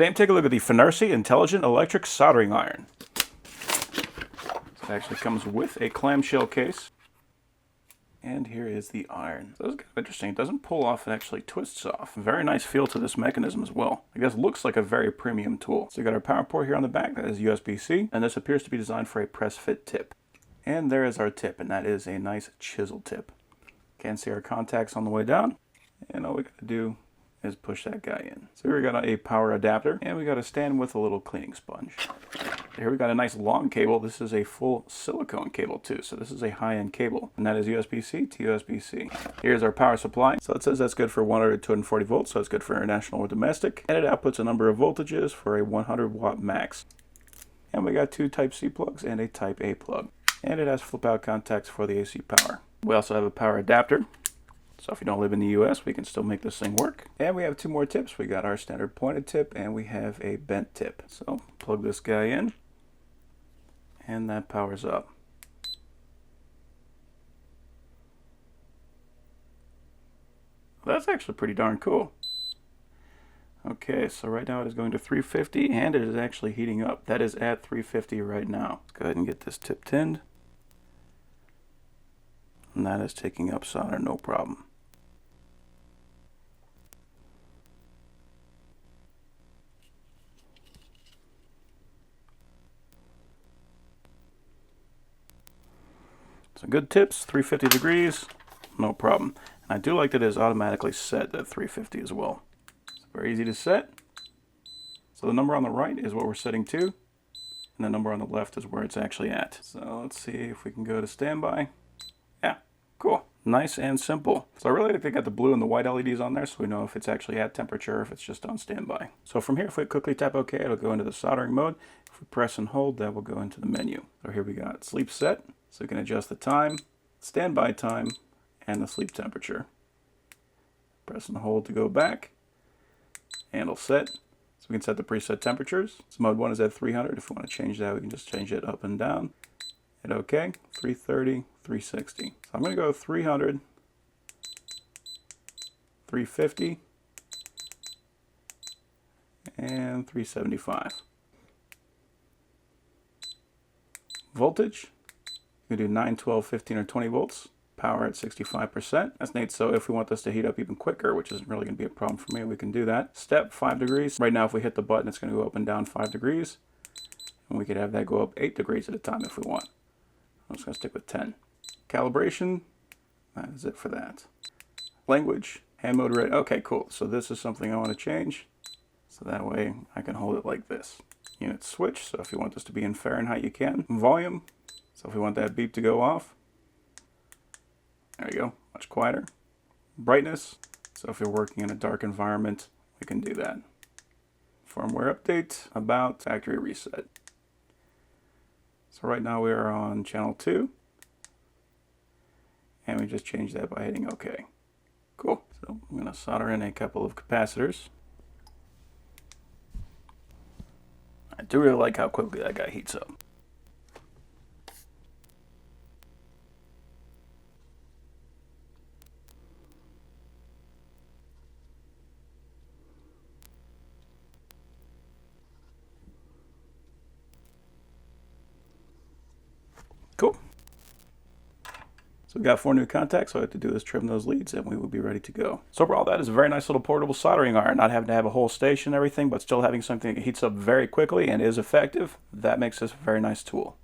Today I'm taking a look at the FNIRSI Intelligent Electric Soldering Iron. It actually comes with a clamshell case. And here is the iron. So this is kind of interesting. It doesn't pull off, it actually twists off. Very nice feel to this mechanism as well. I guess it looks like a very premium tool. So you got our power port here on the back, that is USB-C, and this appears to be designed for a press fit tip. And there is our tip, and that is a nice chisel tip. Can see our contacts on the way down, and all we got to do is push that guy in. So here we got a power adapter, and we got a stand with a little cleaning sponge. Here we got a nice long cable. This is a full silicone cable too, so this is a high-end cable, and that is USB-C to USB-C. Here's our power supply. So it says that's good for 100 to 240 volts, so it's good for international or domestic, and it outputs a number of voltages for a 100 watt max. And we got two Type-C plugs and a Type-A plug, and it has flip-out contacts for the AC power. We also have a power adapter. So if you don't live in the US, we can still make this thing work. And we have two more tips. We got our standard pointed tip and we have a bent tip. So plug this guy in and that powers up. That's actually pretty darn cool. Okay, so right now it is going to 350 and it is actually heating up. That is at 350 right now. Let's go ahead and get this tip tinned. And that is taking up solder, no problem. So good tips, 350 degrees, no problem. And I do like that it is automatically set at 350 as well. It's very easy to set. So the number on the right is what we're setting to, and the number on the left is where it's actually at. So let's see if we can go to standby. Yeah, cool. Nice and simple. So I really like they got the blue and the white LEDs on there so we know if it's actually at temperature or if it's just on standby. So from here, if we quickly tap OK, it'll go into the soldering mode. If we press and hold, that will go into the menu. So here we got sleep set. So you can adjust the time, standby time, and the sleep temperature. Press and hold to go back. Handle set. So we can set the preset temperatures. So mode 1 is at 300. If we want to change that, we can just change it up and down. Hit OK, 330, 360. So I'm going to go 300, 350, and 375. Voltage, you can do 9, 12, 15, or 20 volts. Power at 65%. That's neat. So if we want this to heat up even quicker, which isn't really going to be a problem for me, we can do that. Step, 5 degrees. Right now, if we hit the button, it's going to go up and down 5 degrees. And we could have that go up 8 degrees at a time if we want. I'm just going to stick with 10. Calibration, that is it for that. Language, hand mode red. Okay, cool. So this is something I want to change. So that way I can hold it like this. Unit switch, so if you want this to be in Fahrenheit, you can. Volume, so if we want that beep to go off. There you go, much quieter. Brightness, so if you're working in a dark environment, we can do that. Firmware update, about, factory reset. So right now we are on channel 2. And we just changed that by hitting OK. Cool. So I'm going to solder in a couple of capacitors. I do really like how quickly that guy heats up. Cool. So we got 4 new contacts, so all I have to do is trim those leads and we will be ready to go. So overall, that is a very nice little portable soldering iron, not having to have a whole station and everything, but still having something that heats up very quickly and is effective. That makes this a very nice tool.